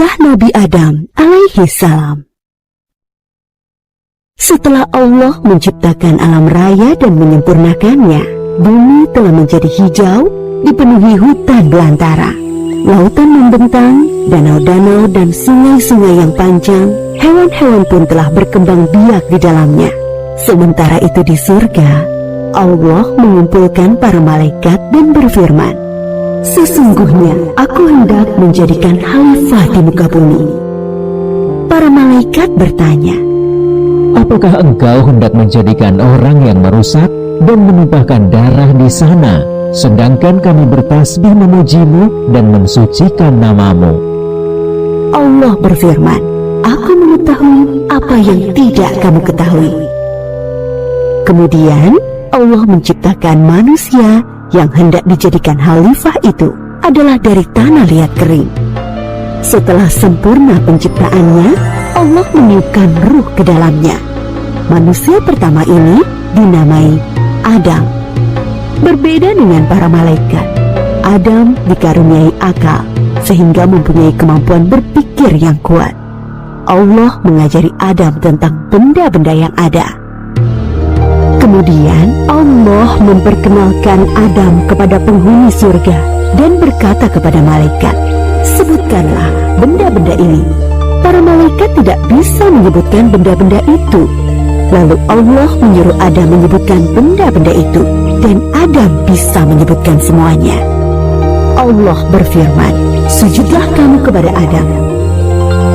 Kisah Nabi Adam alaihi salam. Setelah Allah menciptakan alam raya dan menyempurnakannya, bumi telah menjadi hijau, dipenuhi hutan belantara, lautan membentang, danau-danau dan sungai-sungai yang panjang. Hewan-hewan pun telah berkembang biak di dalamnya. Sementara itu di surga, Allah mengumpulkan para malaikat dan berfirman, "Sesungguhnya aku hendak menjadikan khalifah di muka bumi." Para malaikat bertanya, "Apakah engkau hendak menjadikan orang yang merusak dan menumpahkan darah di sana, sedangkan kami bertasbih memujimu dan mensucikan namamu?" Allah berfirman, "Aku mengetahui apa yang tidak kamu ketahui." Kemudian Allah menciptakan manusia yang hendak dijadikan khalifah itu adalah dari tanah liat kering. Setelah sempurna penciptaannya, Allah meniupkan ruh ke dalamnya. Manusia pertama ini dinamai Adam. Berbeda dengan para malaikat, Adam dikaruniai akal sehingga mempunyai kemampuan berpikir yang kuat. Allah mengajari Adam tentang benda-benda yang ada. Kemudian Allah memperkenalkan Adam kepada penghuni surga dan berkata kepada malaikat, "Sebutkanlah benda-benda ini." Para malaikat tidak bisa menyebutkan benda-benda itu. Lalu Allah menyuruh Adam menyebutkan benda-benda itu, dan Adam bisa menyebutkan semuanya. Allah berfirman, "Sujudlah kamu kepada Adam."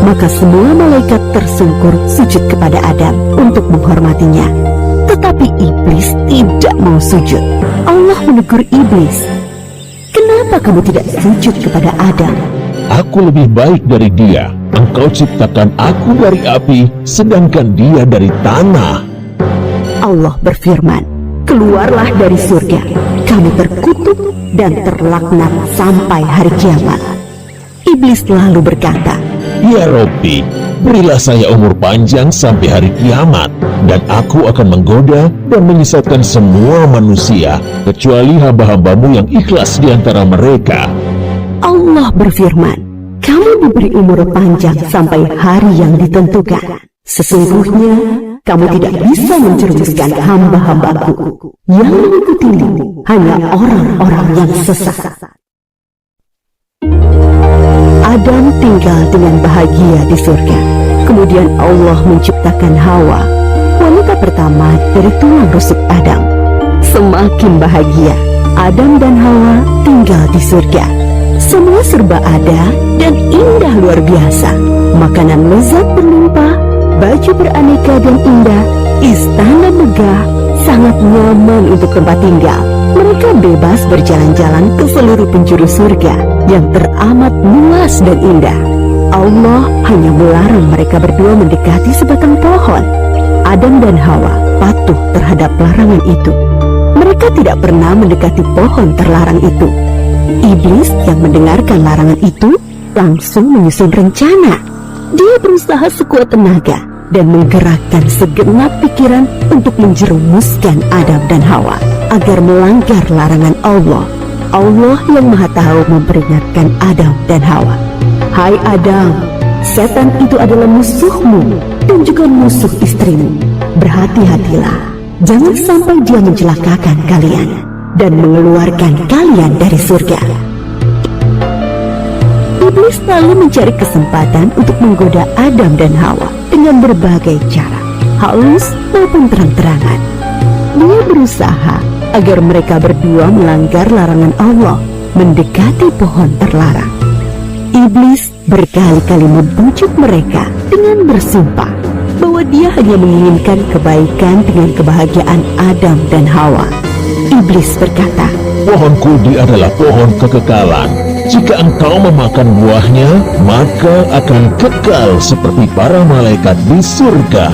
Maka semua malaikat tersungkur sujud kepada Adam untuk menghormatinya. Tetapi iblis tidak mau sujud. Allah menegur iblis, "Kenapa kamu tidak sujud kepada Adam?" "Aku lebih baik dari dia. Engkau ciptakan aku dari api, sedangkan dia dari tanah." Allah berfirman, "Keluarlah dari surga. Kamu terkutuk dan terlaknat sampai hari kiamat." Iblis lalu berkata, "Ya Robbi, berilah saya umur panjang sampai hari kiamat, dan aku akan menggoda dan menyesatkan semua manusia, kecuali hamba-hambamu yang ikhlas di antara mereka." Allah berfirman, "Kamu diberi umur panjang sampai hari yang ditentukan. Sesungguhnya kamu tidak bisa menjerumuskan hamba-hambaku. Yang mengikutimu hanya orang-orang yang sesat." Adam tinggal dengan bahagia di surga. Kemudian Allah menciptakan Hawa, wanita pertama dari tulang rusuk Adam. Semakin bahagia, Adam dan Hawa tinggal di surga. Semua serba ada dan indah luar biasa. Makanan lezat berlimpah, baju beraneka dan indah, istana megah, sangat nyaman untuk tempat tinggal. Mereka bebas berjalan-jalan ke seluruh penjuru surga yang teramat luas dan indah. Allah hanya melarang mereka berdua mendekati sebatang pohon. Adam dan Hawa patuh terhadap larangan itu. Mereka tidak pernah mendekati pohon terlarang itu. Iblis yang mendengarkan larangan itu langsung menyusun rencana. Dia berusaha sekuat tenaga dan menggerakkan segenap pikiran untuk menjerumuskan Adam dan Hawa agar melanggar larangan Allah. Allah yang Maha Tahu memperingatkan Adam dan Hawa, "Hai Adam, setan itu adalah musuhmu dan juga musuh istrimu. Berhati-hatilah, jangan sampai dia mencelakakan kalian dan mengeluarkan kalian dari surga." Iblis lalu mencari kesempatan untuk menggoda Adam dan Hawa dengan berbagai cara, halus maupun terang-terangan. Dia berusaha agar mereka berdua melanggar larangan Allah, mendekati pohon terlarang. Iblis berkali-kali membujuk mereka dengan bersumpah bahwa dia hanya menginginkan kebaikan dengan kebahagiaan Adam dan Hawa. Iblis berkata, "Pohon kuldi adalah pohon kekekalan. Jika engkau memakan buahnya, maka akan kekal seperti para malaikat di surga."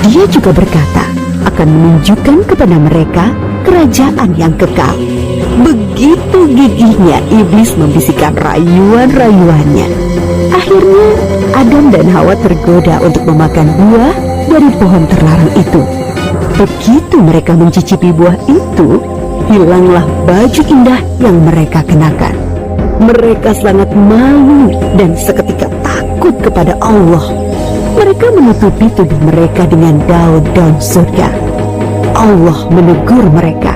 Dia juga berkata akan menunjukkan kepada mereka kerajaan yang kekal. Begitu gigihnya iblis membisikkan rayuan-rayuannya. Akhirnya Adam dan Hawa tergoda untuk memakan buah dari pohon terlarang itu. Begitu mereka mencicipi buah itu, hilanglah baju indah yang mereka kenakan. Mereka sangat malu dan seketika takut kepada Allah. Mereka menutupi tubuh mereka dengan daun-daun surga. Allah menegur mereka,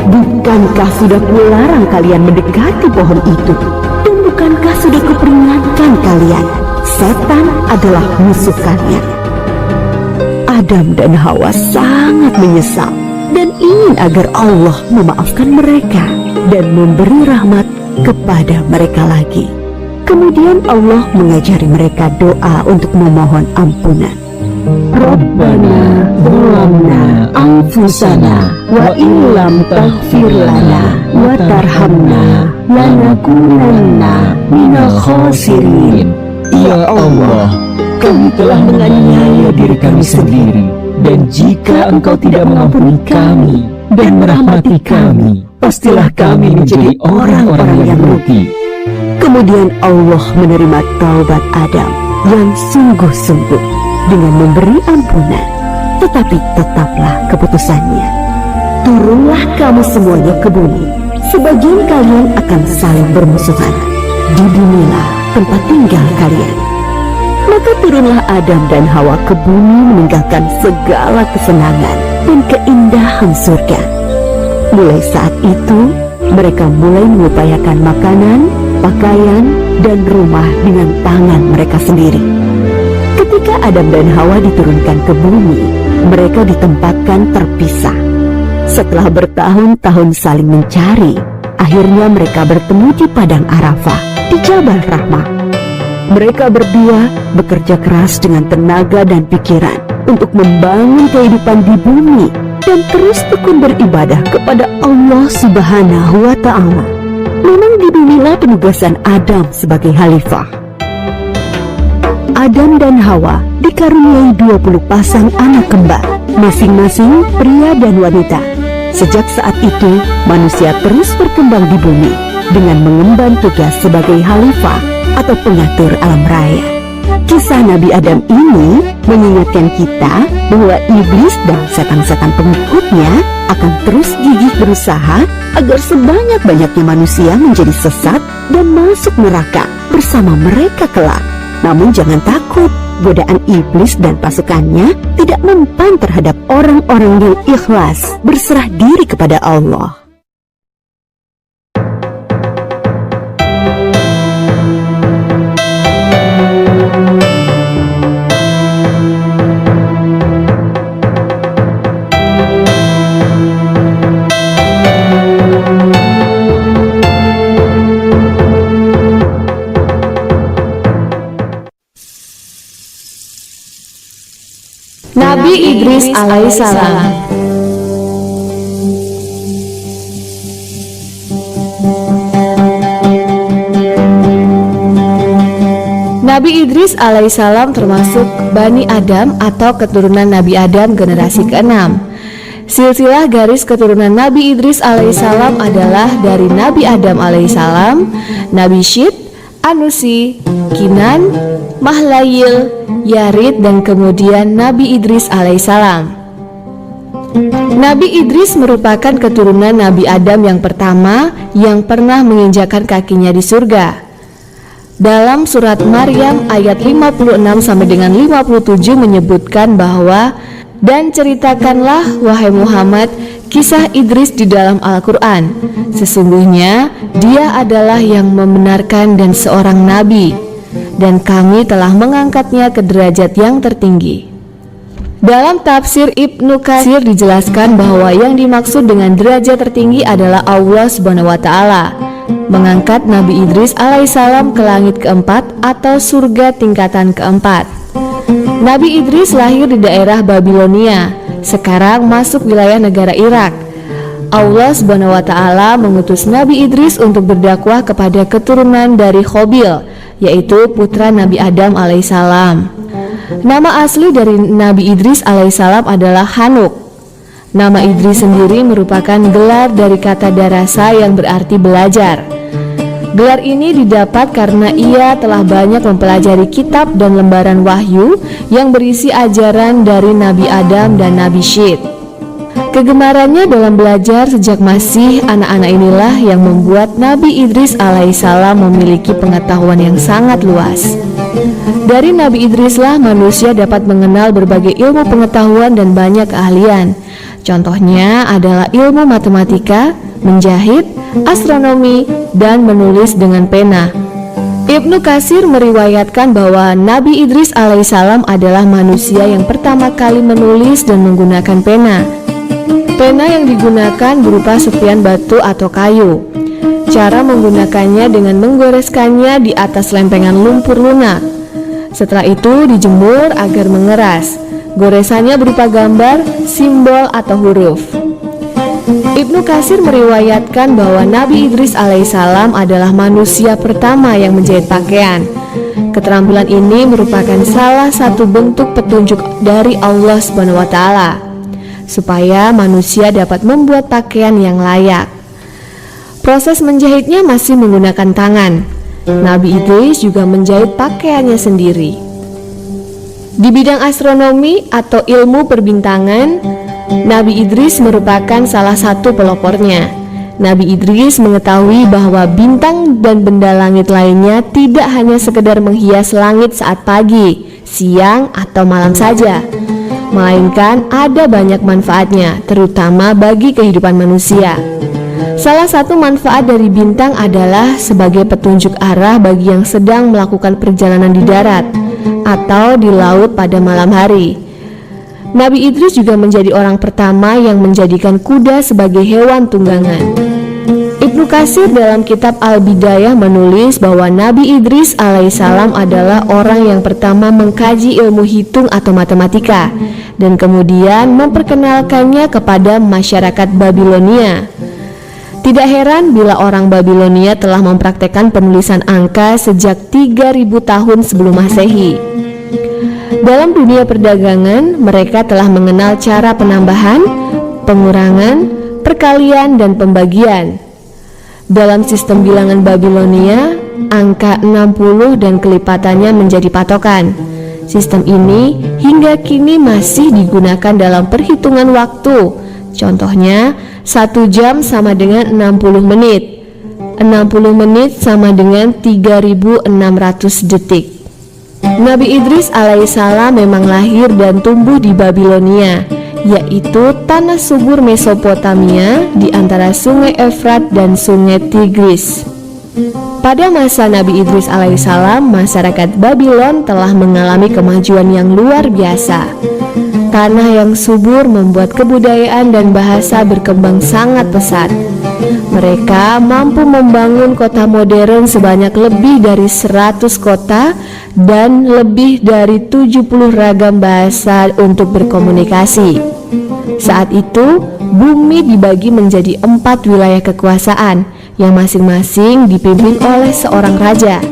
"Bukankah sudah kularang kalian mendekati pohon itu? Dan bukankah sudah kuperingatkan kalian? Setan adalah musuh kalian." Adam dan Hawa sangat menyesal dan ingin agar Allah memaafkan mereka dan memberi rahmat kepada mereka lagi. Kemudian Allah mengajari mereka doa untuk memohon ampunan. Rabbana zalamna anfusana wa illam taghfir lana wa tarhamna lanakunanna minal khasirin. Ya Allah, kami telah menganiaya diri kami sendiri, dan jika Engkau tidak mengampuni kami dan merahmati kami, pastilah kami menjadi orang-orang yang rugi. Kemudian Allah menerima taubat Adam yang sungguh-sungguh dengan memberi ampunan, tetapi tetaplah keputusannya. Turunlah kamu semuanya ke bumi, sebagian kalian akan saling bermusuhan. Di bunilah tempat tinggal kalian. Maka turunlah Adam dan Hawa ke bumi meninggalkan segala kesenangan dan keindahan surga. Mulai saat itu, mereka mulai mengupayakan makanan, pakaian, dan rumah dengan tangan mereka sendiri. Ketika Adam dan Hawa diturunkan ke bumi, mereka ditempatkan terpisah. Setelah bertahun-tahun saling mencari, akhirnya mereka bertemu di Padang Arafah, di Jabal Rahmah. Mereka berdua bekerja keras dengan tenaga dan pikiran untuk membangun kehidupan di bumi dan terus tekun beribadah kepada Allah Subhanahu wa Ta'ala. Memang di bumilah penugasan Adam sebagai khalifah. Adam dan Hawa dikaruniai 20 pasang anak kembar, masing-masing pria dan wanita. Sejak saat itu, manusia terus berkembang di bumi dengan mengemban tugas sebagai khalifah atau pengatur alam raya. Kisah Nabi Adam ini mengingatkan kita bahwa iblis dan setan-setan pengikutnya akan terus gigih berusaha agar sebanyak-banyaknya manusia menjadi sesat dan masuk neraka bersama mereka kelak. Namun jangan takut, godaan iblis dan pasukannya tidak mempan terhadap orang-orang yang ikhlas berserah diri kepada Allah. Nabi Idris alaihissalam. Nabi Idris alaihissalam termasuk Bani Adam atau keturunan Nabi Adam generasi ke-6. Silsilah garis keturunan Nabi Idris alaihissalam adalah dari Nabi Adam alaihissalam, Nabi Syed, Anusi, Kinan, Mahlayil, Yarid, dan kemudian Nabi Idris alaihissalam. Nabi Idris merupakan keturunan Nabi Adam yang pertama yang pernah menginjakkan kakinya di surga. Dalam surat Maryam ayat 56 sampai dengan 57 menyebutkan bahwa, "Dan ceritakanlah wahai Muhammad kisah Idris di dalam Al-Quran. Sesungguhnya dia adalah yang membenarkan dan seorang nabi, dan kami telah mengangkatnya ke derajat yang tertinggi." Dalam tafsir Ibnu Katsir dijelaskan bahwa yang dimaksud dengan derajat tertinggi adalah Allah Subhanahu wa Ta'ala mengangkat Nabi Idris alaihissalam ke langit keempat atau surga tingkatan keempat. Nabi Idris lahir di daerah Babilonia, sekarang masuk wilayah negara Irak. Allah Subhanahu wa Ta'ala mengutus Nabi Idris untuk berdakwah kepada keturunan dari Khobil, yaitu putra Nabi Adam alaihissalam. Nama asli dari Nabi Idris alaihissalam adalah Hanuk. Nama Idris sendiri merupakan gelar dari kata darasa yang berarti belajar. Gelar ini didapat karena ia telah banyak mempelajari kitab dan lembaran wahyu yang berisi ajaran dari Nabi Adam dan Nabi Syed. Kegemarannya dalam belajar sejak masih anak-anak inilah yang membuat Nabi Idris alaihissalam memiliki pengetahuan yang sangat luas. Dari Nabi Idrislah manusia dapat mengenal berbagai ilmu pengetahuan dan banyak keahlian. Contohnya adalah ilmu matematika, menjahit, astronomi, dan menulis dengan pena. Ibnu Katsir meriwayatkan bahwa Nabi Idris alaihissalam adalah manusia yang pertama kali menulis dan menggunakan pena. Pena yang digunakan berupa serpian batu atau kayu. Cara menggunakannya dengan menggoreskannya di atas lempengan lumpur lunak. Setelah itu dijemur agar mengeras. Goresannya berupa gambar, simbol, atau huruf. Ibnu Katsir meriwayatkan bahwa Nabi Idris alaihissalam adalah manusia pertama yang menjahit pakaian. Keterampilan ini merupakan salah satu bentuk petunjuk dari Allah SWT, supaya manusia dapat membuat pakaian yang layak. Proses menjahitnya masih menggunakan tangan. Nabi Idris juga menjahit pakaiannya sendiri. Di bidang astronomi atau ilmu perbintangan, Nabi Idris merupakan salah satu pelopornya. Nabi Idris mengetahui bahwa bintang dan benda langit lainnya tidak hanya sekedar menghias langit saat pagi, siang, atau malam saja, melainkan ada banyak manfaatnya, terutama bagi kehidupan manusia. Salah satu manfaat dari bintang adalah sebagai petunjuk arah bagi yang sedang melakukan perjalanan di darat atau di laut pada malam hari. Nabi Idris juga menjadi orang pertama yang menjadikan kuda sebagai hewan tunggangan. Ibnu Katsir dalam kitab Al-Bidayah menulis bahwa Nabi Idris alaihissalam adalah orang yang pertama mengkaji ilmu hitung atau matematika dan kemudian memperkenalkannya kepada masyarakat Babilonia. Tidak heran bila orang Babilonia telah mempraktekkan penulisan angka sejak 3000 tahun sebelum Masehi. Dalam dunia perdagangan, mereka telah mengenal cara penambahan, pengurangan, perkalian, dan pembagian. Dalam sistem bilangan Babilonia, angka 60 dan kelipatannya menjadi patokan. Sistem ini hingga kini masih digunakan dalam perhitungan waktu. Contohnya, 1 jam sama dengan 60 menit. 60 menit sama dengan 3600 detik. Nabi Idris alaihissalam memang lahir dan tumbuh di Babilonia, yaitu tanah subur Mesopotamia di antara sungai Efrat dan sungai Tigris. Pada masa Nabi Idris alaihissalam, masyarakat Babylon telah mengalami kemajuan yang luar biasa. Tanah yang subur membuat kebudayaan dan bahasa berkembang sangat pesat. Mereka mampu membangun kota modern sebanyak lebih dari 100 kota dan lebih dari 70 ragam bahasa untuk berkomunikasi. Saat itu, bumi dibagi menjadi 4 wilayah kekuasaan yang masing-masing dipimpin oleh seorang raja.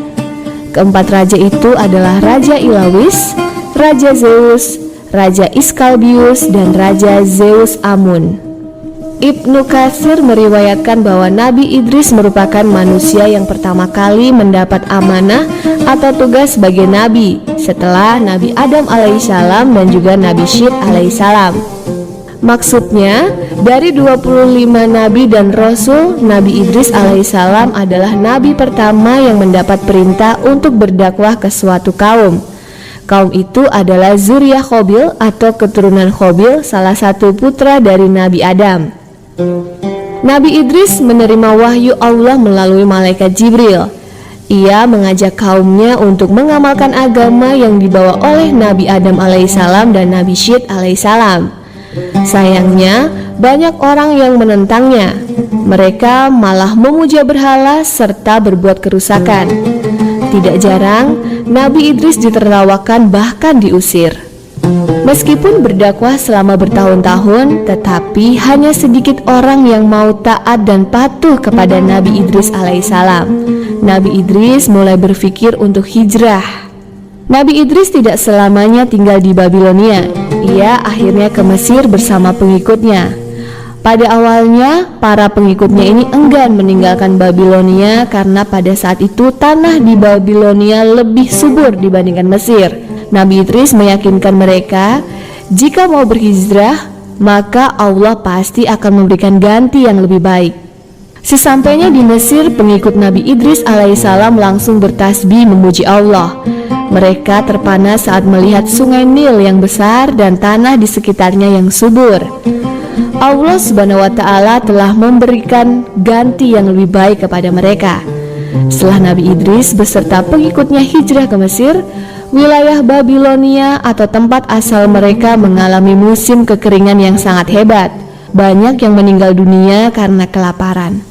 Keempat raja itu adalah Raja Ilawis, Raja Zeus, Raja Iskalbius, dan Raja Zeus Amun. Ibnu Katsir meriwayatkan bahwa Nabi Idris merupakan manusia yang pertama kali mendapat amanah atau tugas sebagai nabi setelah Nabi Adam alaihissalam dan juga Nabi Syed alaihissalam. Maksudnya, dari 25 nabi dan rasul, Nabi Idris alaihissalam adalah nabi pertama yang mendapat perintah untuk berdakwah ke suatu kaum. Kaum itu adalah Zuriyah Khobil atau keturunan Khobil, salah satu putra dari Nabi Adam. Nabi Idris menerima wahyu Allah melalui malaikat Jibril. Ia mengajak kaumnya untuk mengamalkan agama yang dibawa oleh Nabi Adam alaihissalam dan Nabi Syed alaihissalam. Sayangnya, banyak orang yang menentangnya. Mereka malah memuja berhala serta berbuat kerusakan. Tidak jarang, Nabi Idris ditertawakan bahkan diusir. Meskipun berdakwah selama bertahun-tahun, tetapi hanya sedikit orang yang mau taat dan patuh kepada Nabi Idris alaihissalam. Nabi Idris mulai berpikir untuk hijrah. Nabi Idris tidak selamanya tinggal di Babilonia. Ia akhirnya ke Mesir bersama pengikutnya. Pada awalnya, para pengikutnya ini enggan meninggalkan Babilonia karena pada saat itu tanah di Babilonia lebih subur dibandingkan Mesir. Nabi Idris meyakinkan mereka, jika mau berhijrah, maka Allah pasti akan memberikan ganti yang lebih baik. Sesampainya di Mesir, pengikut Nabi Idris alaihissalam langsung bertasbih memuji Allah. Mereka terpana saat melihat sungai Nil yang besar dan tanah di sekitarnya yang subur. Allah Subhanahu wa Ta'ala telah memberikan ganti yang lebih baik kepada mereka. Setelah Nabi Idris beserta pengikutnya hijrah ke Mesir, wilayah Babilonia atau tempat asal mereka mengalami musim kekeringan yang sangat hebat. Banyak yang meninggal dunia karena kelaparan.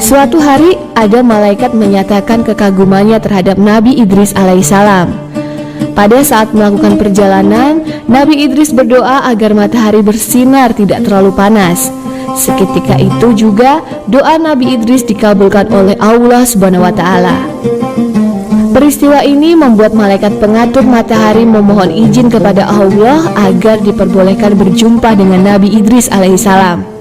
Suatu hari ada malaikat menyatakan kekagumannya terhadap Nabi Idris alaihissalam. Pada saat melakukan perjalanan, Nabi Idris berdoa agar matahari bersinar tidak terlalu panas. Seketika itu juga doa Nabi Idris dikabulkan oleh Allah Subhanahu wa Ta'ala. Peristiwa ini membuat malaikat pengatur matahari memohon izin kepada Allah agar diperbolehkan berjumpa dengan Nabi Idris alaihissalam.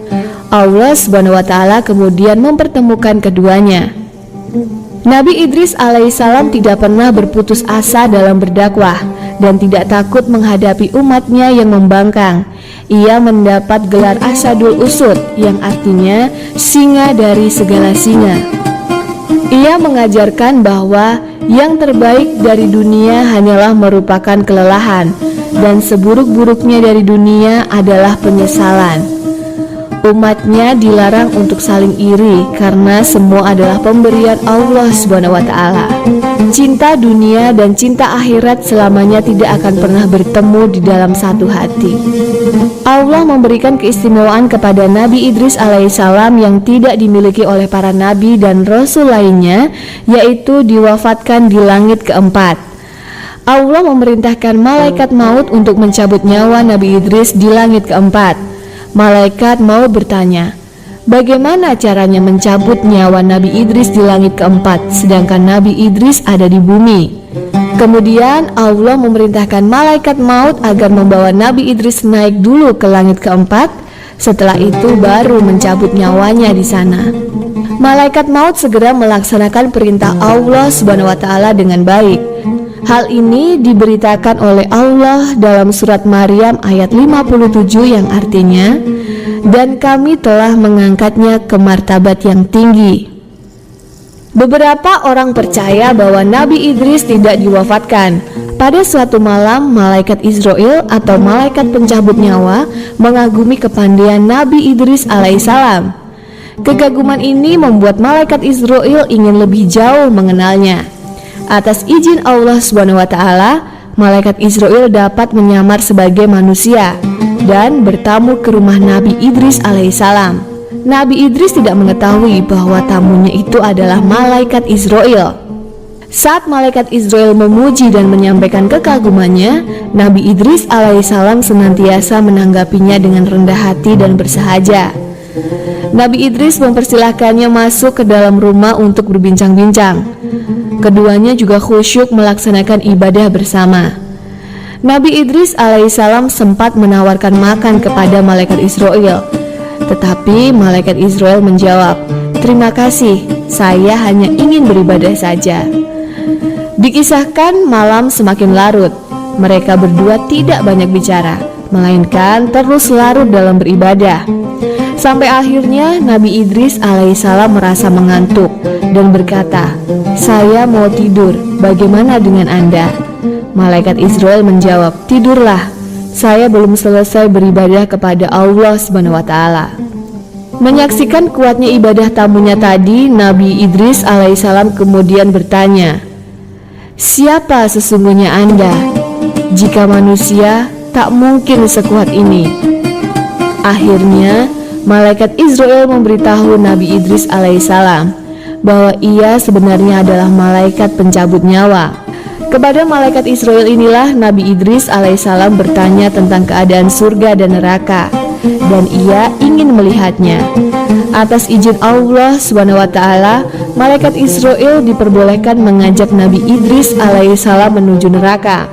Allah Subhanahu wa Ta'ala kemudian mempertemukan keduanya. Nabi Idris alaihissalam tidak pernah berputus asa dalam berdakwah dan tidak takut menghadapi umatnya yang membangkang. Ia mendapat gelar Asadul Usud yang artinya singa dari segala singa. Ia mengajarkan bahwa yang terbaik dari dunia hanyalah merupakan kelelahan dan seburuk-buruknya dari dunia adalah penyesalan. Umatnya dilarang untuk saling iri karena semua adalah pemberian Allah Subhanahu wa Ta'ala. Cinta dunia dan cinta akhirat selamanya tidak akan pernah bertemu di dalam satu hati. Allah memberikan keistimewaan kepada Nabi Idris alaihissalam yang tidak dimiliki oleh para nabi dan rasul lainnya, yaitu diwafatkan di langit keempat. Allah memerintahkan malaikat maut untuk mencabut nyawa Nabi Idris di langit keempat. Malaikat maut bertanya, bagaimana caranya mencabut nyawa Nabi Idris di langit keempat sedangkan Nabi Idris ada di bumi? Kemudian Allah memerintahkan malaikat maut agar membawa Nabi Idris naik dulu ke langit keempat. Setelah itu baru mencabut nyawanya di sana. Malaikat maut segera melaksanakan perintah Allah Subhanahu wa Ta'ala dengan baik. Hal ini diberitakan oleh Allah dalam surat Maryam ayat 57 yang artinya, dan kami telah mengangkatnya ke martabat yang tinggi. Beberapa orang percaya bahwa Nabi Idris tidak diwafatkan. Pada suatu malam, malaikat Israel atau malaikat pencabut nyawa mengagumi kepandaian Nabi Idris alaihissalam. Kegaguman ini membuat malaikat Israel ingin lebih jauh mengenalnya. Atas izin Allah Subhanahu wa Ta'ala, malaikat Israel dapat menyamar sebagai manusia dan bertamu ke rumah Nabi Idris alaihissalam. Nabi Idris tidak mengetahui bahwa tamunya itu adalah malaikat Israel. Saat malaikat Israel memuji dan menyampaikan kekagumannya, Nabi Idris alaihissalam senantiasa menanggapinya dengan rendah hati dan bersahaja. Nabi Idris mempersilahkannya masuk ke dalam rumah untuk berbincang-bincang. Keduanya juga khusyuk melaksanakan ibadah bersama. Nabi Idris alaihissalam sempat menawarkan makan kepada malaikat Israel, tetapi malaikat Israel menjawab, "Terima kasih, saya hanya ingin beribadah saja." Dikisahkan malam semakin larut. Mereka berdua tidak banyak bicara, melainkan terus larut dalam beribadah. Sampai akhirnya Nabi Idris alaihissalam merasa mengantuk dan berkata, "Saya mau tidur, bagaimana dengan Anda?" Malaikat Israel menjawab, "Tidurlah, saya belum selesai beribadah kepada Allah Subhanahu wa Ta'ala." Menyaksikan kuatnya ibadah tamunya tadi, Nabi Idris alaihissalam kemudian bertanya, "Siapa sesungguhnya Anda? Jika manusia, tak mungkin sekuat ini." Akhirnya malaikat Israel memberitahu Nabi Idris alaihissalam bahwa ia sebenarnya adalah malaikat pencabut nyawa. Kepada malaikat Israel inilah Nabi Idris alaihissalam bertanya tentang keadaan surga dan neraka, dan ia ingin melihatnya. Atas izin Allah Subhanahu wa Ta'ala, malaikat Israel diperbolehkan mengajak Nabi Idris alaihissalam menuju neraka.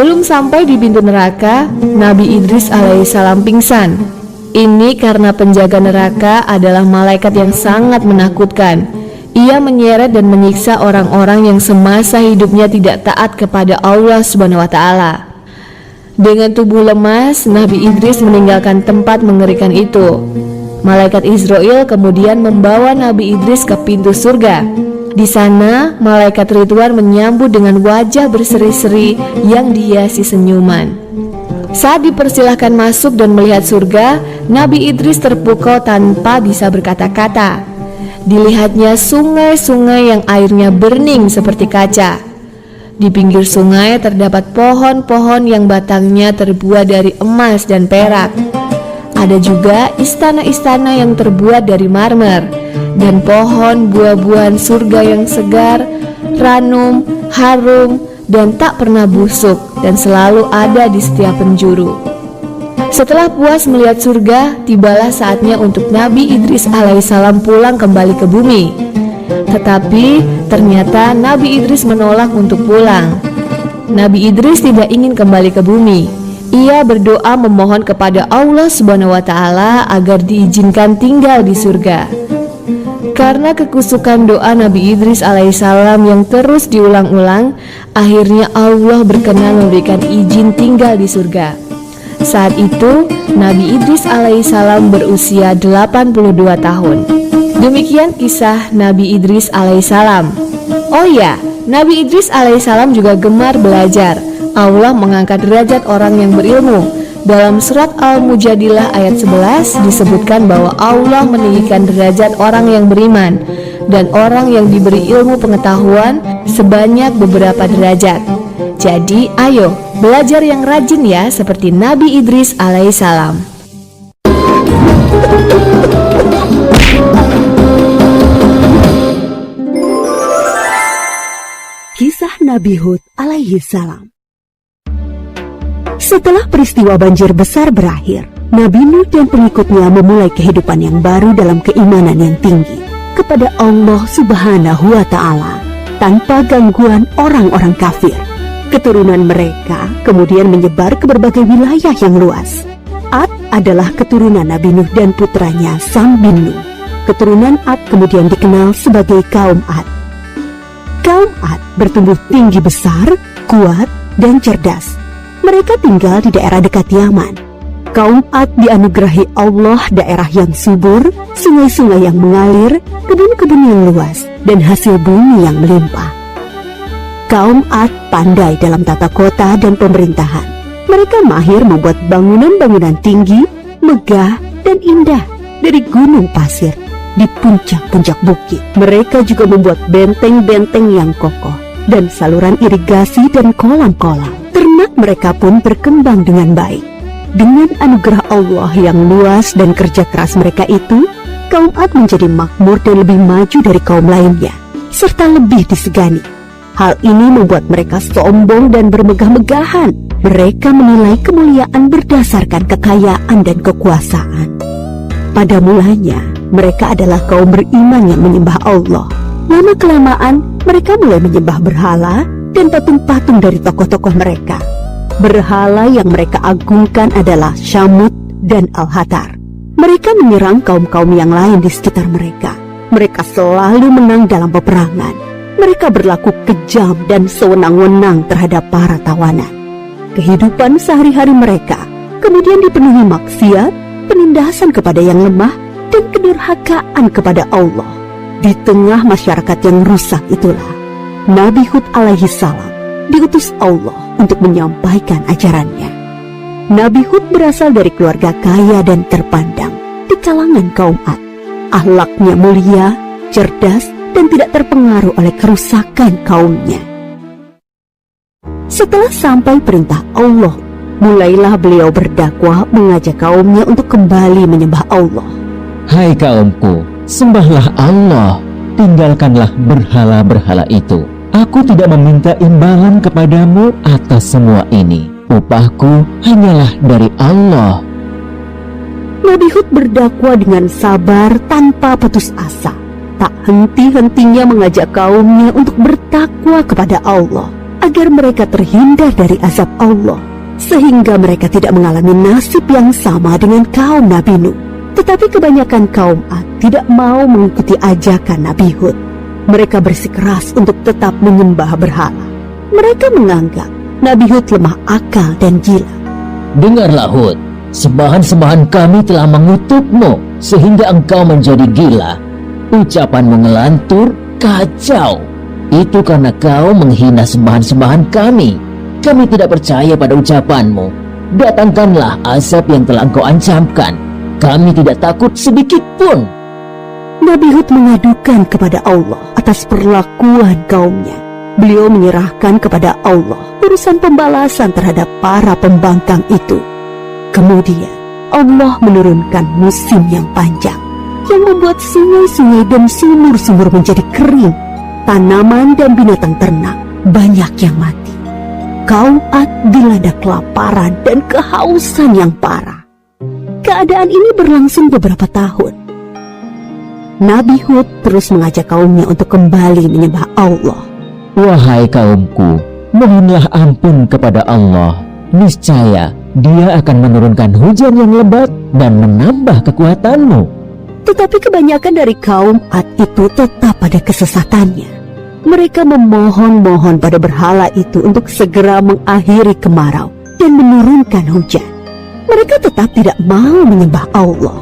Belum sampai di pintu neraka, Nabi Idris alaihissalam pingsan. Ini karena penjaga neraka adalah malaikat yang sangat menakutkan. Ia menyeret dan menyiksa orang-orang yang semasa hidupnya tidak taat kepada Allah Subhanahu wa Ta'ala. Dengan tubuh lemas, Nabi Idris meninggalkan tempat mengerikan itu. Malaikat Israel kemudian membawa Nabi Idris ke pintu surga. Di sana, malaikat Ridwan menyambut dengan wajah berseri-seri yang dihiasi senyuman. Saat dipersilahkan masuk dan melihat surga, Nabi Idris terpukau tanpa bisa berkata-kata. Dilihatnya sungai-sungai yang airnya bening seperti kaca. Di pinggir sungai terdapat pohon-pohon yang batangnya terbuat dari emas dan perak. Ada juga istana-istana yang terbuat dari marmer, dan pohon buah-buahan surga yang segar, ranum, harum, dan tak pernah busuk, dan selalu ada di setiap penjuru. Setelah puas melihat surga, tibalah saatnya untuk Nabi Idris alaihissalam pulang kembali ke bumi. Tetapi ternyata Nabi Idris menolak untuk pulang. Nabi Idris tidak ingin kembali ke bumi. Ia berdoa memohon kepada Allah Subhanahu wa Ta'ala agar diizinkan tinggal di surga. Karena kekusukan doa Nabi Idris alaihissalam yang terus diulang-ulang, akhirnya Allah berkenan memberikan izin tinggal di surga. Saat itu Nabi Idris alaihissalam berusia 82 tahun. Demikian kisah Nabi Idris alaihissalam. Oh ya, Nabi Idris alaihissalam juga gemar belajar. Allah mengangkat derajat orang yang berilmu. Dalam surat Al-Mujadilah ayat 11 disebutkan bahwa Allah meninggikan derajat orang yang beriman dan orang yang diberi ilmu pengetahuan sebanyak beberapa derajat. Jadi ayo belajar yang rajin ya, seperti Nabi Idris alaihissalam. Kisah Nabi Hud alaihissalam. Setelah peristiwa banjir besar berakhir, Nabi Nuh dan pengikutnya memulai kehidupan yang baru dalam keimanan yang tinggi kepada Allah Subhanahu wa Ta'ala tanpa gangguan orang-orang kafir. Keturunan mereka kemudian menyebar ke berbagai wilayah yang luas. Ad adalah keturunan Nabi Nuh dan putranya Sam bin Nuh. Keturunan Ad kemudian dikenal sebagai kaum Ad. Kaum Ad bertumbuh tinggi besar, kuat, dan cerdas. Mereka tinggal di daerah dekat Yaman. Kaum Ad dianugerahi Allah daerah yang subur, sungai-sungai yang mengalir, kebun-kebun yang luas, dan hasil bumi yang melimpah. Kaum Ad pandai dalam tata kota dan pemerintahan. Mereka mahir membuat bangunan-bangunan tinggi, megah, dan indah dari gunung pasir di puncak-puncak bukit. Mereka juga membuat benteng-benteng yang kokoh dan saluran irigasi dan kolam-kolam. Ternak mereka pun berkembang dengan baik. Dengan anugerah Allah yang luas dan kerja keras mereka itu, kaum Ad menjadi makmur dan lebih maju dari kaum lainnya, serta lebih disegani. Hal ini membuat mereka sombong dan bermegah-megahan. Mereka menilai kemuliaan berdasarkan kekayaan dan kekuasaan. Pada mulanya, mereka adalah kaum beriman yang menyembah Allah. Lama-kelamaan, mereka mulai menyembah berhala dan patung-patung dari tokoh-tokoh mereka. Berhala yang mereka agungkan adalah Syamut dan Al-Hatar. Mereka menyerang kaum-kaum yang lain di sekitar mereka. Mereka selalu menang dalam peperangan. Mereka berlaku kejam dan sewenang-wenang terhadap para tawanan. Kehidupan sehari-hari mereka kemudian dipenuhi maksiat, penindasan kepada yang lemah, dan kedurhakaan kepada Allah. Di tengah masyarakat yang rusak itulah Nabi Hud alaihissalam diutus Allah untuk menyampaikan ajarannya. Nabi Hud berasal dari keluarga kaya dan terpandang di kalangan kaum Ad. Akhlaknya mulia, cerdas, dan tidak terpengaruh oleh kerusakan kaumnya. Setelah sampai perintah Allah, mulailah beliau berdakwah mengajak kaumnya untuk kembali menyembah Allah. Hai kaumku, sembahlah Allah, tinggalkanlah berhala-berhala itu. Aku tidak meminta imbalan kepadamu atas semua ini. Upahku hanyalah dari Allah. Nabi Hud berdakwah dengan sabar tanpa putus asa. Tak henti-hentinya mengajak kaumnya untuk bertakwa kepada Allah, agar mereka terhindar dari azab Allah, sehingga mereka tidak mengalami nasib yang sama dengan kaum Nabi Nuh. Tetapi kebanyakan kaum Ad tidak mau mengikuti ajakan Nabi Hud. Mereka bersikeras untuk tetap menyembah berhala. Mereka menganggap Nabi Hud lemah akal dan gila. Dengarlah Hud, sembahan-sembahan kami telah mengutukmu sehingga engkau menjadi gila. Ucapanmu ngelantur, kacau. Itu karena kau menghina sembahan-sembahan kami. Kami tidak percaya pada ucapanmu. Datangkanlah azab yang telah engkau ancamkan. Kami tidak takut sedikit pun. Nabi Hud mengadukan kepada Allah atas perlakuan kaumnya. Beliau menyerahkan kepada Allah urusan pembalasan terhadap para pembangkang itu. Kemudian Allah menurunkan musim yang panjang yang membuat sungai-sungai dan sumur-sumur menjadi kering. Tanaman dan binatang ternak banyak yang mati. Kaum Ad dilanda kelaparan dan kehausan yang parah. Keadaan ini berlangsung beberapa tahun. Nabi Hud terus mengajak kaumnya untuk kembali menyembah Allah. Wahai kaumku, mohonlah ampun kepada Allah. Niscaya Dia akan menurunkan hujan yang lebat dan menambah kekuatanmu. Tetapi kebanyakan dari kaum Ad itu tetap pada kesesatannya. Mereka memohon-mohon pada berhala itu untuk segera mengakhiri kemarau dan menurunkan hujan. Mereka tetap tidak mau menyembah Allah.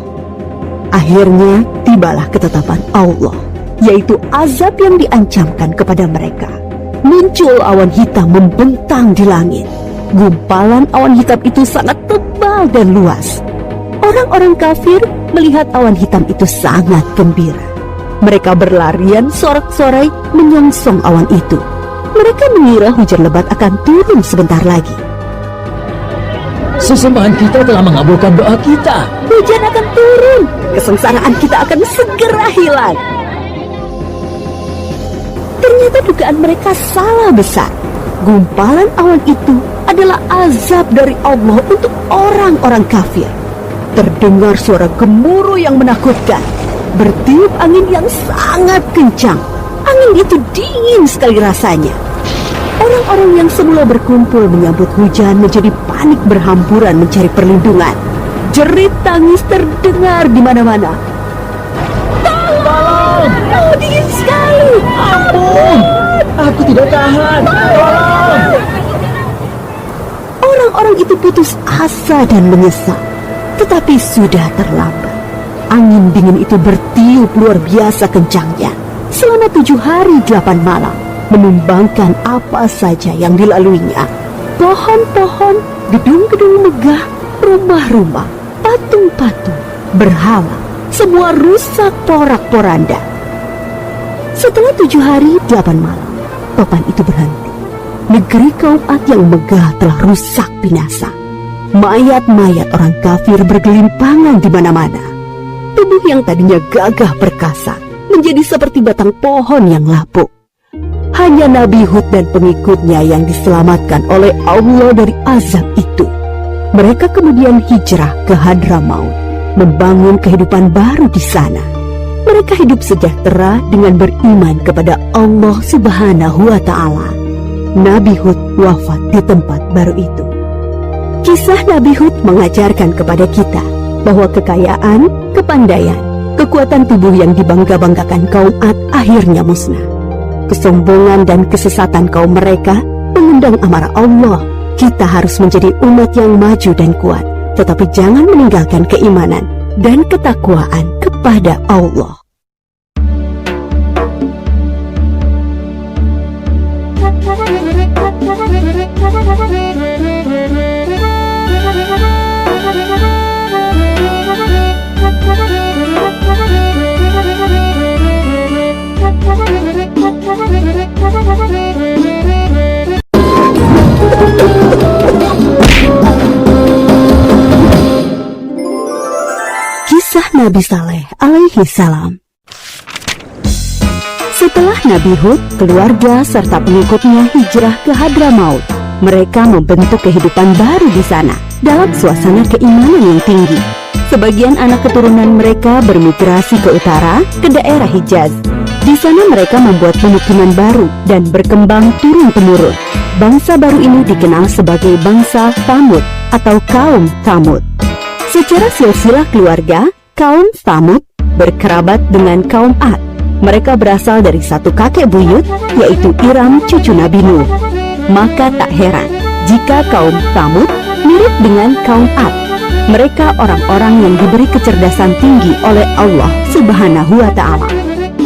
Akhirnya tibalah ketetapan Allah, yaitu azab yang diancamkan kepada mereka. Muncul awan hitam membentang di langit. Gumpalan awan hitam itu sangat tebal dan luas. Orang-orang kafir melihat awan hitam itu sangat gembira. Mereka berlarian sorak-sorai menyongsong awan itu. Mereka mengira hujan lebat akan turun sebentar lagi. Sesembahan kita telah mengabulkan doa kita. Hujan akan turun. Kesengsaraan kita akan segera hilang. Ternyata dugaan mereka salah besar. Gumpalan awan itu adalah azab dari Allah untuk orang-orang kafir. Terdengar suara gemuruh yang menakutkan. Bertiup angin yang sangat kencang. Angin itu dingin sekali rasanya. Orang-orang yang semula berkumpul menyambut hujan menjadi panik berhamburan mencari perlindungan. Jerit tangis terdengar di mana-mana. Tolong! Oh, dingin sekali! Ampun! Aku tidak tahan! Tolong! Orang-orang itu putus asa dan menyesal. Tetapi sudah terlambat. Angin dingin itu bertiup luar biasa kencangnya selama 7 hari 8 malam, menumbangkan apa saja yang dilaluinya. Pohon-pohon, gedung-gedung megah, rumah-rumah, patung-patung, berhala, semua rusak porak-poranda. Setelah 7 hari 8 malam, topan itu berhenti. Negeri kaum Ad yang megah telah rusak binasa. Mayat-mayat orang kafir bergelimpangan di mana-mana. Tubuh yang tadinya gagah perkasa menjadi seperti batang pohon yang lapuk. Hanya Nabi Hud dan pengikutnya yang diselamatkan oleh Allah dari azab itu. Mereka kemudian hijrah ke Hadramaut, membangun kehidupan baru di sana. Mereka hidup sejahtera dengan beriman kepada Allah Subhanahu wa Ta'ala. Nabi Hud wafat di tempat baru itu. Kisah Nabi Hud mengajarkan kepada kita bahwa kekayaan, kepandaian, kekuatan tubuh yang dibangga-banggakan kaum Ad akhirnya musnah. Kesombongan dan kesesatan kaum mereka mengundang amarah Allah. Kita harus menjadi umat yang maju dan kuat, tetapi jangan meninggalkan keimanan dan ketakwaan kepada Allah. Kisah Nabi Saleh alaihi salam. Setelah Nabi Hud, keluarga serta pengikutnya hijrah ke Hadramaut, mereka membentuk kehidupan baru di sana dalam suasana keimanan yang tinggi. Sebagian anak keturunan mereka bermigrasi ke utara, ke daerah Hijaz. Di sana mereka membuat pemukiman baru dan berkembang turun-temurun. Bangsa baru ini dikenal sebagai bangsa Thamud atau kaum Thamud. Secara silsilah keluarga, kaum Thamud berkerabat dengan kaum Ad. Mereka berasal dari satu kakek buyut, yaitu Iram cucu Nabi Nuh. Maka tak heran jika kaum Thamud Mirip dengan kaum Ad, mereka orang-orang yang diberi kecerdasan tinggi oleh Allah Subhanahu wa Ta'ala.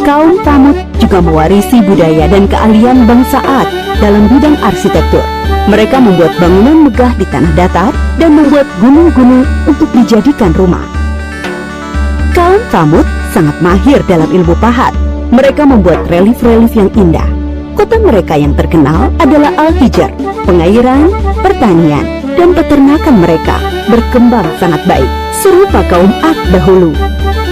Kaum Tsamud juga mewarisi budaya dan keahlian bangsa Ad dalam bidang arsitektur. Mereka membuat bangunan megah di tanah datar dan membuat gunung-gunung untuk dijadikan rumah. Kaum Tsamud sangat mahir dalam ilmu pahat. Mereka membuat relief-relief yang indah. Kota mereka yang terkenal adalah Al-Hijr. Pengairan, pertanian, dan peternakan mereka berkembang sangat baik, serupa kaum Ad dahulu.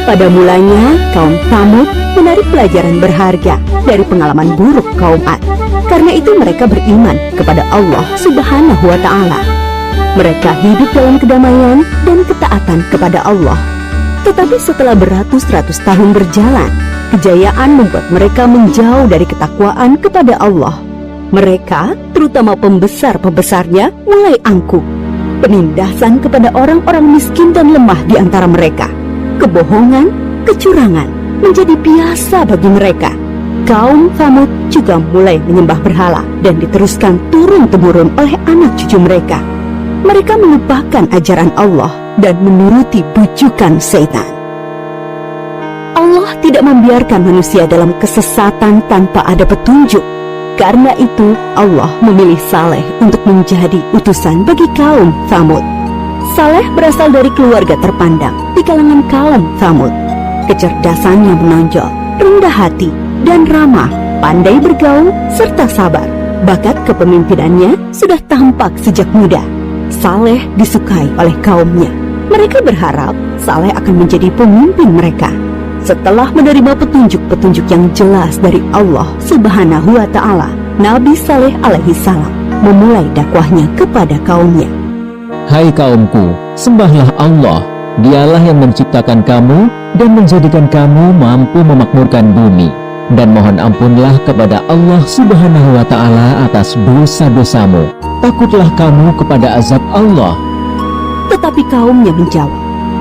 Pada mulanya, kaum Tsamud menarik pelajaran berharga dari pengalaman buruk kaum Ad. Karena itu mereka beriman kepada Allah Subhanahu wa Ta'ala. Mereka hidup dalam kedamaian dan ketaatan kepada Allah. Tetapi setelah beratus-ratus tahun berjalan, kejayaan membuat mereka menjauh dari ketakwaan kepada Allah. Mereka, terutama pembesar-pembesarnya, mulai angkuh. Penindasan kepada orang-orang miskin dan lemah di antara mereka. Kebohongan, kecurangan menjadi biasa bagi mereka. Kaum Tsamud juga mulai menyembah berhala dan diteruskan turun-temurun oleh anak cucu mereka. Mereka melupakan ajaran Allah dan menuruti bujukan setan. Allah tidak membiarkan manusia dalam kesesatan tanpa ada petunjuk. Karena itu, Allah memilih Saleh untuk menjadi utusan bagi kaum Tsamud. Saleh berasal dari keluarga terpandang di kalangan kaum Tsamud. Kecerdasannya menonjol, rendah hati, dan ramah, pandai bergaul, serta sabar. Bakat kepemimpinannya sudah tampak sejak muda. Saleh disukai oleh kaumnya. Mereka berharap Saleh akan menjadi pemimpin mereka. Setelah menerima petunjuk-petunjuk yang jelas dari Allah Subhanahu wa Ta'ala, Nabi Saleh alaihi salam memulai dakwahnya kepada kaumnya. Hai kaumku, sembahlah Allah. Dialah yang menciptakan kamu dan menjadikan kamu mampu memakmurkan bumi. Dan mohon ampunlah kepada Allah Subhanahu wa Ta'ala atas dosa-dosamu. Takutlah kamu kepada azab Allah. Tetapi kaumnya menjawab,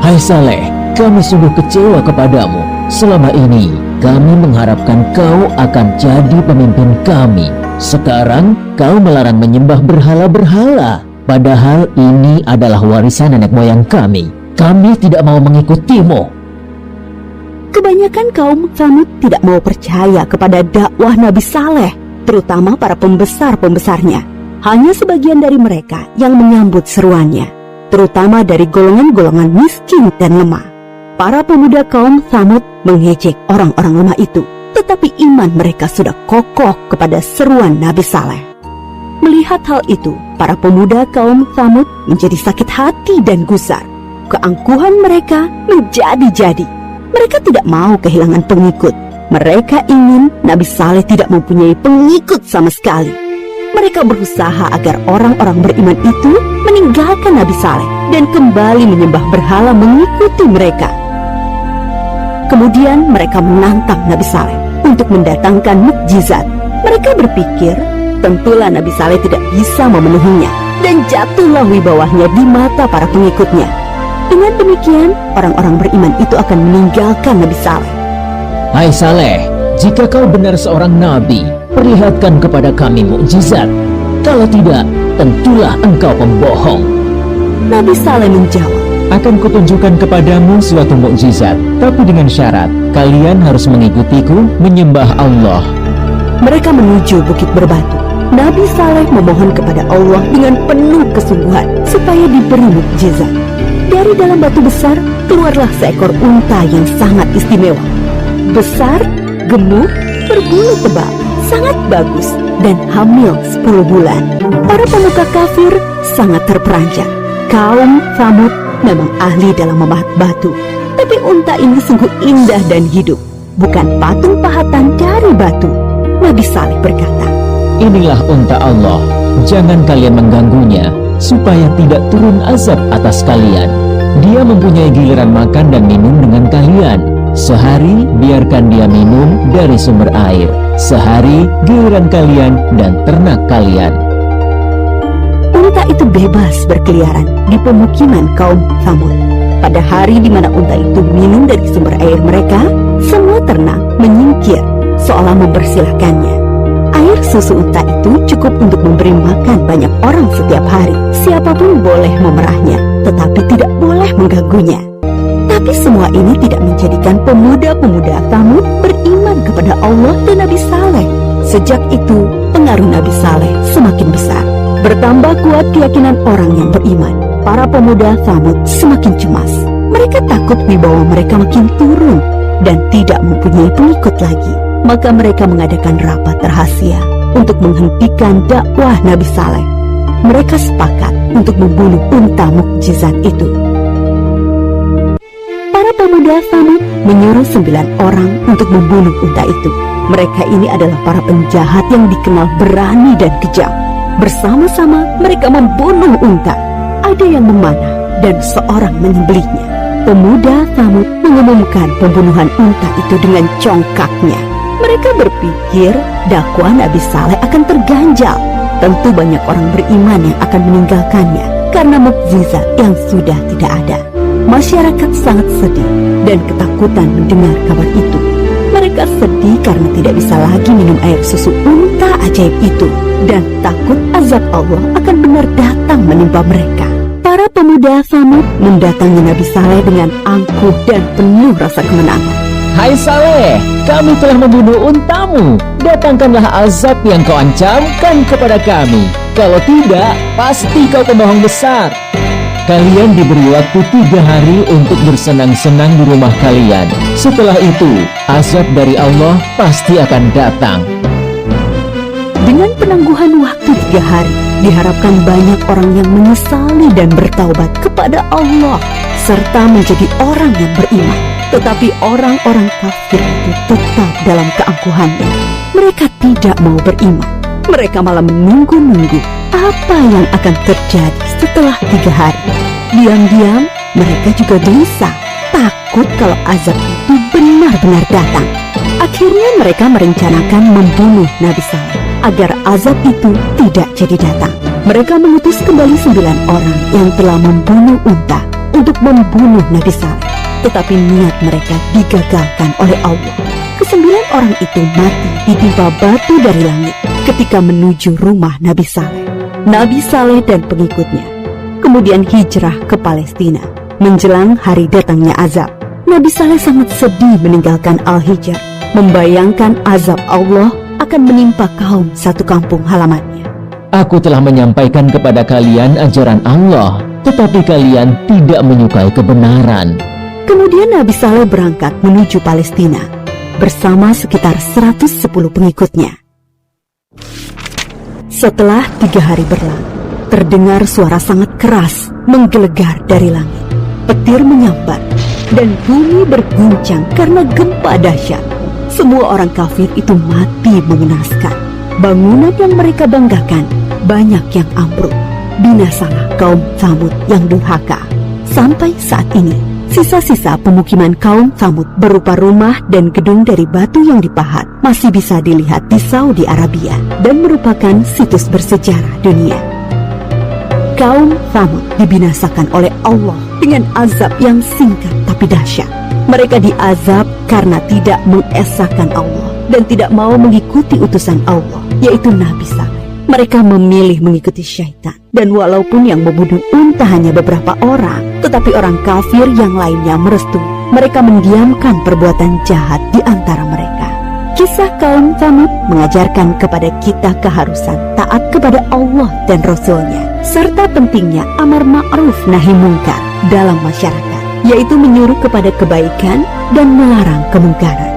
Hai Saleh, kami sungguh kecewa kepadamu. Selama ini kami mengharapkan kau akan jadi pemimpin kami. Sekarang kau melarang menyembah berhala-berhala. Padahal ini adalah warisan nenek moyang kami. Kami tidak mau mengikutimu. kebanyakan kaum Tsamud tidak mau percaya kepada dakwah Nabi Saleh, terutama para pembesar-pembesarnya. Hanya sebagian dari mereka yang menyambut seruannya, terutama dari golongan-golongan miskin dan lemah. Para pemuda kaum Tsamud mengejek orang-orang lemah itu, tetapi iman mereka sudah kokoh kepada seruan Nabi Saleh. Melihat hal itu, para pemuda kaum Tsamud menjadi sakit hati dan gusar. Keangkuhan mereka menjadi-jadi. Mereka tidak mau kehilangan pengikut. Mereka ingin Nabi Saleh tidak mempunyai pengikut sama sekali. Mereka berusaha agar orang-orang beriman itu meninggalkan Nabi Saleh dan kembali menyembah berhala mengikuti mereka. Kemudian mereka menantang Nabi Saleh untuk mendatangkan mukjizat. Mereka berpikir tentulah Nabi Saleh tidak bisa memenuhinya, dan jatuhlah wibawahnya di mata para pengikutnya. Dengan demikian, orang-orang beriman itu akan meninggalkan Nabi Saleh. Hai Saleh, jika kau benar seorang nabi, perlihatkan kepada kami mukjizat. Kalau tidak, tentulah engkau pembohong. Nabi Saleh menjawab, Akan kutunjukkan kepadamu suatu mukjizat, tapi dengan syarat kalian harus mengikutiku menyembah Allah. mereka menuju Bukit Berbatu. Nabi Saleh memohon kepada Allah dengan penuh kesungguhan supaya diberi mukjizat. Dari dalam batu besar keluarlah seekor unta yang sangat istimewa. Besar, gemuk, berbulu tebal, sangat bagus, dan hamil 10 bulan. Para pemuka kafir sangat terperanjat. Kaum Tsamud memang ahli dalam memahat batu, tapi unta ini sungguh indah dan hidup, bukan patung pahatan dari batu. Nabi Saleh berkata, Inilah unta Allah, jangan kalian mengganggunya, supaya tidak turun azab atas kalian. Dia mempunyai giliran makan dan minum dengan kalian. Sehari biarkan dia minum dari sumber air. Sehari giliran kalian dan ternak kalian. unta itu bebas berkeliaran di pemukiman kaum Tsamud. Pada hari di mana unta itu minum dari sumber air mereka, semua ternak menyingkir seolah mempersilahkannya. Air susu unta itu cukup untuk memberi makan banyak orang setiap hari. Siapapun boleh memerahnya, tetapi tidak boleh mengganggunya. Tapi semua ini tidak menjadikan pemuda-pemuda Tsamud beriman kepada Allah dan Nabi Saleh. Sejak itu, pengaruh Nabi Saleh semakin besar. Bertambah kuat keyakinan orang yang beriman. Para pemuda Tsamud semakin cemas. Mereka takut wibawa mereka makin turun dan tidak mempunyai pengikut lagi. Maka mereka mengadakan rapat rahasia untuk menghentikan dakwah Nabi Saleh. Mereka sepakat untuk membunuh unta mukjizat itu. Para pemuda Tsamud menyuruh 9 orang untuk membunuh unta itu. Mereka ini adalah para penjahat yang dikenal berani dan kejam. Bersama-sama mereka membunuh unta. Ada yang memanah dan seorang menyembelihnya. Pemuda Tsamud mengumumkan pembunuhan unta itu dengan congkaknya. Mereka berpikir dakwah Nabi Saleh akan terganjal. Tentu banyak orang beriman yang akan meninggalkannya karena mukjizat yang sudah tidak ada. Masyarakat sangat sedih dan ketakutan mendengar kabar itu. Mereka sedih karena tidak bisa lagi minum air susu unta ajaib itu dan takut azab Allah akan benar datang menimpa mereka. Para pemuda Tsamud mendatangi Nabi Saleh dengan angkuh dan penuh rasa kemenangan. Hai Saleh, kami telah membunuh untamu. Datangkanlah azab yang kau ancamkan kepada kami. Kalau tidak, pasti kau pembohong besar. Kalian diberi waktu 3 hari untuk bersenang-senang di rumah kalian. Setelah itu, azab dari Allah pasti akan datang. Dengan penangguhan waktu 3 hari, diharapkan banyak orang yang menyesali dan bertaubat kepada Allah serta menjadi orang yang beriman. Tetapi orang-orang kafir itu tetap dalam keangkuhannya. Mereka tidak mau beriman. Mereka malah menunggu-nunggu apa yang akan terjadi setelah 3 hari. Diam-diam mereka juga gelisah, takut kalau azab itu benar-benar datang. Akhirnya mereka merencanakan membunuh Nabi Saleh agar azab itu tidak jadi datang. Mereka mengutus kembali 9 orang yang telah membunuh unta untuk membunuh Nabi Saleh. Tetapi niat mereka digagalkan oleh Allah. Ke-9 orang itu mati ditimpa batu dari langit ketika menuju rumah Nabi Saleh. Nabi Saleh dan pengikutnya kemudian hijrah ke Palestina. Menjelang hari datangnya azab, Nabi Saleh sangat sedih meninggalkan Al-Hijr, membayangkan azab Allah akan menimpa kaum satu kampung halamannya. Aku telah menyampaikan kepada kalian ajaran Allah, tetapi kalian tidak menyukai kebenaran. Kemudian Nabi Saleh berangkat menuju Palestina bersama sekitar 110 pengikutnya. Setelah 3 hari berlalu, terdengar suara sangat keras menggelegar dari langit. Petir menyambar dan bumi berguncang karena gempa dahsyat. Semua orang kafir itu mati mengenaskan. Bangunan yang mereka banggakan banyak yang ambruk. Binasalah kaum Tsamud yang durhaka. Sampai saat ini, sisa-sisa pemukiman kaum Tsamud berupa rumah dan gedung dari batu yang dipahat masih bisa dilihat di Saudi Arabia dan merupakan situs bersejarah dunia. Kaum Tsamud dibinasakan oleh Allah dengan azab yang singkat tapi dahsyat. Mereka diazab karena tidak mengesahkan Allah dan tidak mau mengikuti utusan Allah, yaitu Nabi Saleh. Mereka memilih mengikuti syaitan. Dan walaupun yang membunuh unta hanya beberapa orang, tetapi orang kafir yang lainnya merestui. Mereka mendiamkan perbuatan jahat di antara mereka. Kisah kaum Tsamud mengajarkan kepada kita keharusan taat kepada Allah dan Rasul-Nya, serta pentingnya amar ma'ruf nahi mungkar dalam masyarakat, yaitu menyuruh kepada kebaikan dan melarang kemungkaran.